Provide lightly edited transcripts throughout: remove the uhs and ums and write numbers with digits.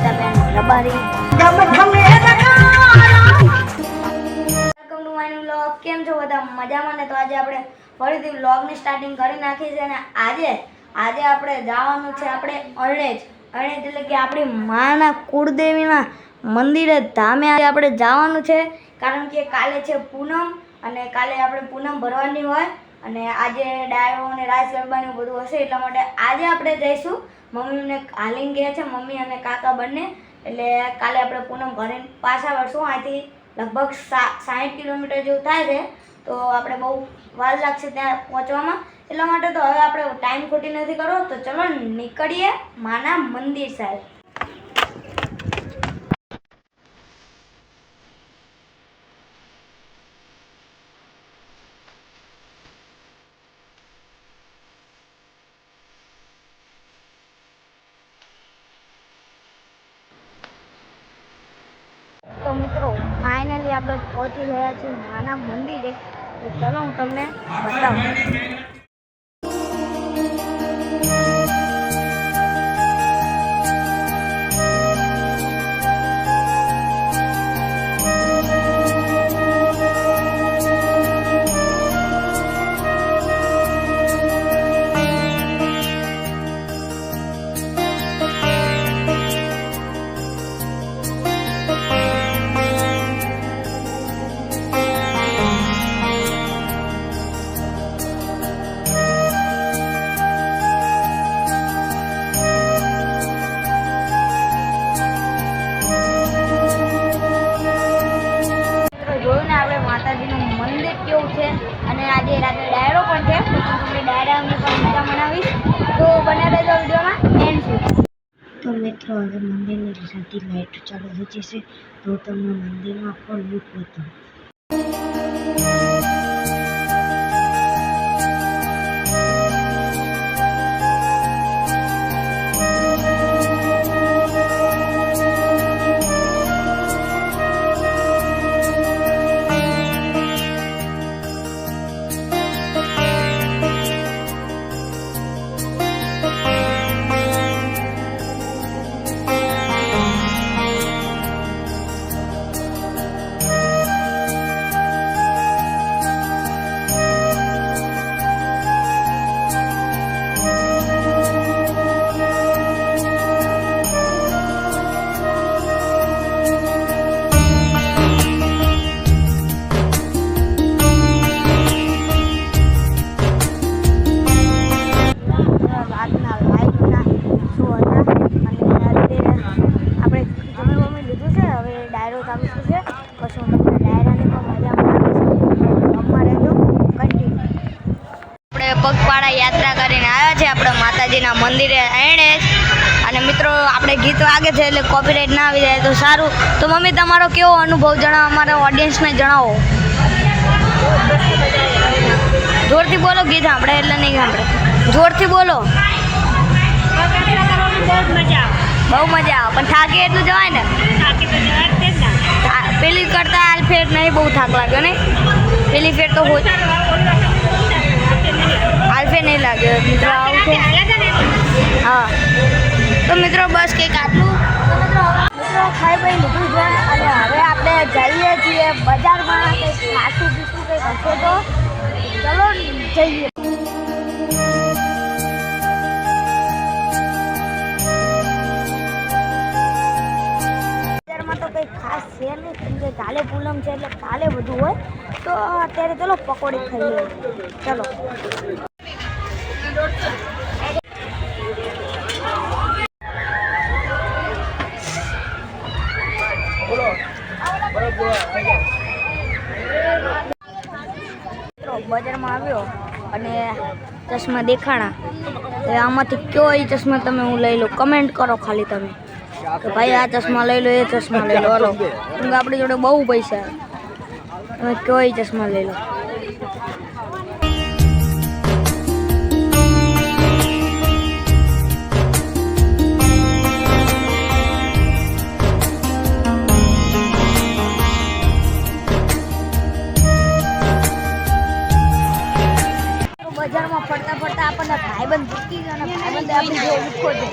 અનિતાબેન રબારી. કેમ છો બધા? મજામાં ને? તો આજે આપણે ફરીથી વ્લોગની સ્ટાર્ટિંગ કરી નાખી છે અને આજે આપણે જવાનું છે આપણે અરણેજ એટલે કે આપણી માના કુળદેવીના મંદિરે ધામે આપણે જવાનું છે. કારણ કે કાલે છે પૂનમ અને કાલે આપણે પૂનમ ભરવાની હોય અને આજે ડાયો અને રાસ ગરબાનું બધું હશે એટલા માટે આજે આપણે જઈશું. મમ્મીને હાલીને ગયા છે, મમ્મી અને કાકા બંને. એટલે કાલે આપણે પૂનમ ભરીને પાછા વળશું. અહીંથી લગભગ 60 કિલોમીટર જેવું થાય છે, તો આપણે બહુ વાર લાગશે ત્યાં પહોંચવામાં. એટલા માટે તો હવે આપણે ટાઈમ ખોટી નથી કરવો, તો ચલો નીકળીએ માના મંદિર સાહેબ. તો મિત્રો ફાઇનલી આપણે પહોંચી રહ્યા છીએ માના મંદિરે. તો ચલો હું તમને બતાવું. માતાજીનું મંદિર કેવું છે અને આજે રાત્રે ડાયરો પણ છે, તો તમને ડાયરાની પણ મજા મનાવીશ. તો બને રહેજો વિડીયોમાં એન્ડ સુધી. તો મિત્રો હવે મંદિરની બધી લાઈટ ચાલુ થઈ જશે, તો તમને મંદિરનો આખો લુક બતાવું. પગપાળા યાત્રા કરીને આવ્યા છે આપણે માતાજીના મંદિરે અરણેજ. અને મિત્રો આપણે ગીત વાગે છે એટલે કોપીરાઇટ ના આવી જાય તો સારું. તો મમ્મી તમારો કેવો અનુભવ જણાવો, અમારા ઓડિયન્સને જણાવો. જોરથી બોલો, ગીત સાંભળે એટલે નહીં સાંભળે, જોરથી બોલો. બહુ મજા આવે પણ થાકે એટલું જવાય ને. પેલી કરતા આ ફેર નહીં બહુ થાક લાગ્યો ને. પેલી ફેર તો આલ્ફે નહીં લાગ્યો મિત્રો. આવું છે હા. તો મિત્રો બસ કંઈક આટલું. મિત્રો ખાઈ પી લીધું છે અને હવે આપણે જઈએ છીએ બજારમાં. કંઈક ખાસું પીસું કંઈક હશે તો ચલો જઈએ. બજારમાં તો કંઈક ખાસ છે નહીં, કેમ કે કાલે પૂનમ છે એટલે કાલે બધું હોય. તો અત્યારે ચલો પકોડી ખાઈએ. ચલો બજારમાં આવ્યો અને ચશ્મા દેખાણા. આમાંથી કયો એ ચશ્મા તમે હું લઈ લો, કમેન્ટ કરો ખાલી તમે કે ભાઈ આ ચશ્મા લઈ લો, એ ચશ્મા લઈ લો. હાલો, કેમ કે આપણી જોડે બહુ પૈસા, તમે કયો એ ચશ્મા લઈ લો. બજારમાં ફરતા ફરતા આપણને ભાઈબંધ ભૂકી ગયો અને ભાઈબંધ આપણી જોડે લુખ્ખો છે.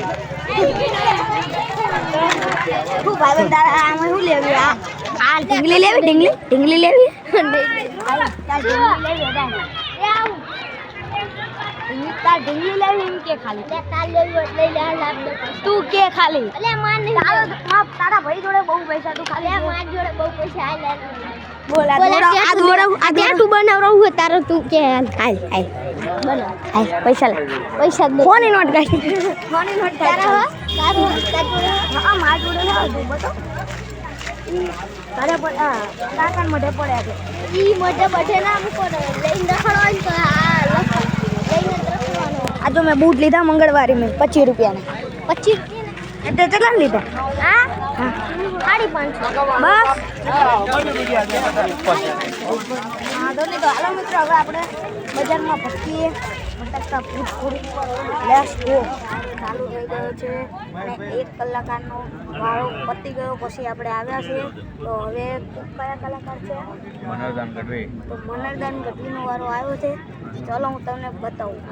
શું ભાઈબંધ તારા આમાં શું લેવી? આ ઢીંગલી લેવી? ઢીંગલી લેવી? તાર ઢીંગલી લેવી એમ કે ખાલી તું કે ખાલી તારા ભાઈ જોડે બહુ પૈસા તું ખાલી મારી જોડે બહુ પૈસા બોલા તું બનાવવું હોય તારે તું કે પૈસા ફોની નોટ કાઢી ફોની નોટ તારા હા મારા જોડે ના હતું બતો તારે કાકા મોઢે પડ્યા છે ઈ મોઢે બધે ના મૂકો લઈને રખડવાનું તો આ લખો લઈને રખડવાનું. આ જો મેં બૂટ લીધા મંગળવારે મેં 25 રૂપિયાના. 25 એટલે કેટલા લીધા? હા 550 બસ. હાલો મિત્રો હવે આપણે બજારમાં ભટકીએ ભટકતા પૂરી લેટ્સ ગો. ચાલુ થઈ ગયો છે અને 1 કલાકારનો વાળો પતી ગયો પછી આપણે આવ્યા છીએ. તો હવે કયા કલાકાર છે? મનરદાન ગઢવી. તો મનરદાન ગઢવીનો વારો આવ્યો છે. ચલો હું તમને બતાવું.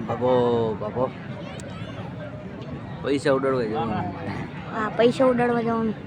બાબો પૈસા ઉડાડવા જવાનું. હા પૈસા ઉડાડવા જવાનું.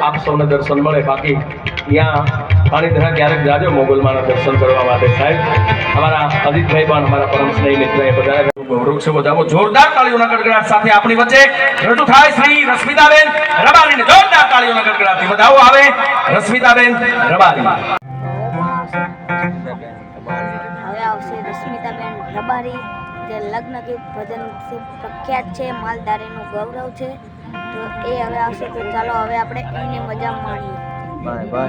આપ સૌને દર્શન મળે. બાકી ત્યાં પાણીધરા ક્યારેક જાજો મોગલમાના દર્શન કરવા માટે સાહેબ. અમારા અજીતભાઈ પણ અમારા પરમ સ્નેહી મિત્ર એ બધા વૃક્ષ વધાવો જોરદાર તાળીઓના ગડગડાટ સાથે આપણી વચ્ચે રજૂ થાય શ્રી રશ્મિતાબેન રબારીને જોરદાર તાળીઓના ગડગડાટથી વધાવો આવે રશ્મિતાબેન રબારી. હવે આવશે રશ્મિતાબેન રબારી જે લગ્ન ગીત ભજનથી પ્રખ્યાત છે. માલધારીનું ગૌરવ છે. તો એ હવે આવશે. તો ચાલો હવે આપણે એની મજા માણીએ. Bye bye.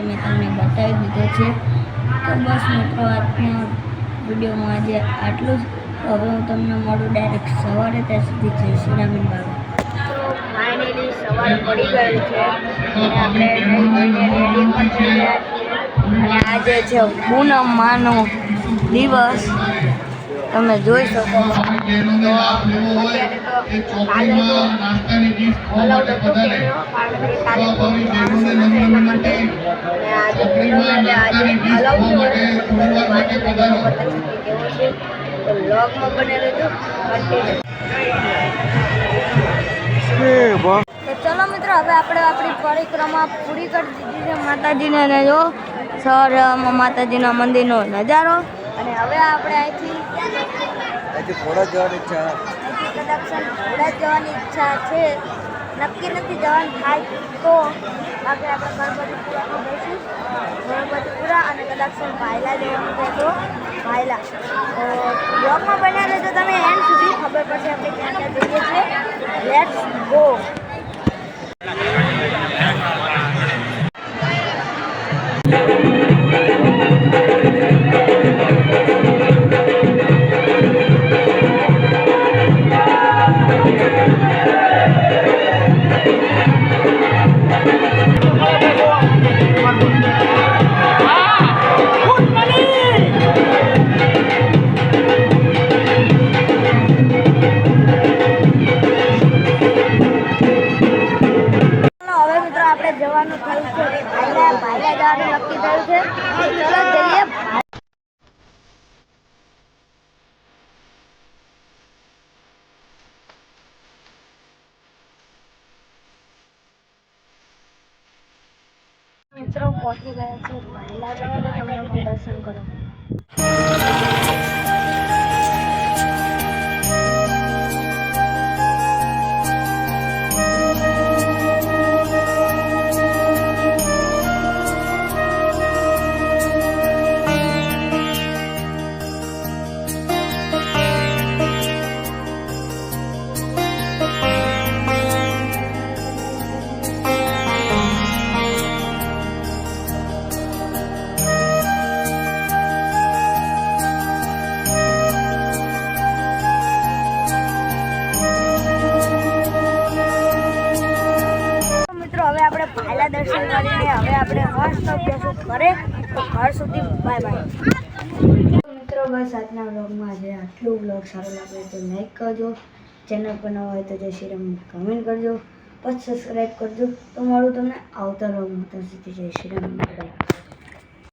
મેં તમને બતાવી દીધો છે. તો બસ મિત્રો આજના વિડીયોમાં આજે આટલું જ. હવે હું તમને મળું ડાયરેક્ટ સવારે. ત્યાં સુધી જય શ્રી રામીન બાબા. તો ફાઇનલી સવાર પડી ગયું છે અને આપણે રેડી પણ થઈ ગયા છીએ. અને આજે છે પૂનમ માનો દિવસ. તમે જોઈ શકો છો. તો અત્યારે તો કાલે તો અલાઉડ હતો કે કાલે માણસો નથી એના માટે. અને આજે પૂનમ એટલે આજે અલાઉડ હોય કેવો છે. તો વ્લોગમાં બને રહેજો કન્ટિન્યુ. તો ચલો મિત્રો હવે આપણે આપણી પરિક્રમા પૂરી કરી દીધી છે માતાજીને. અને જો શહેરમાં માતાજીના મંદિરનો નજારો. અને હવે આપણે અહીંથી થોડા જવાની ઈચ્છા કદાચ થોડા જવાની ઈચ્છા છે. નક્કી નથી જવાનું થાય તો બાકી આપણે ગણપતિપુરામાં જઈશું. ગણપતિપુરા અને કદાચ ભાયલા જવાનું છે તો ભાયલા. તો બ્લોગમાં બન્યા રહેજો તમે એન્ડ સુધી, ખબર પડશે આપણે ક્યાં ક્યાં જઈએ છીએ. Let's go. જવાનું થયું છે ભાઈલા જવાનું નક્કી થયું છે. ચલો જઈએ. મિત્રો પહોંચી ગયા છે ભાઈલા જવાનું, તમને પણ દર્શન કરો. હવે આપણે ભાઈલા દર્શન કરીને હવે આપણે મસ્ત જશું ઘરે. તો ઘર સુધી બાય બાય. મિત્રો બસ આજના વ્લોગમાં આજે આટલું. વ્લોગ સારો લાગે તો લાઈક કરજો, ચેનલ પર નવા હોય તો જય શ્રી રામ કમેન્ટ કરજો, પછી સબસ્ક્રાઈબ કરજો. તો મળું તમને આવતા વ્લોગમાં. ત્યાં સુધી જય શ્રી રામ. બાય.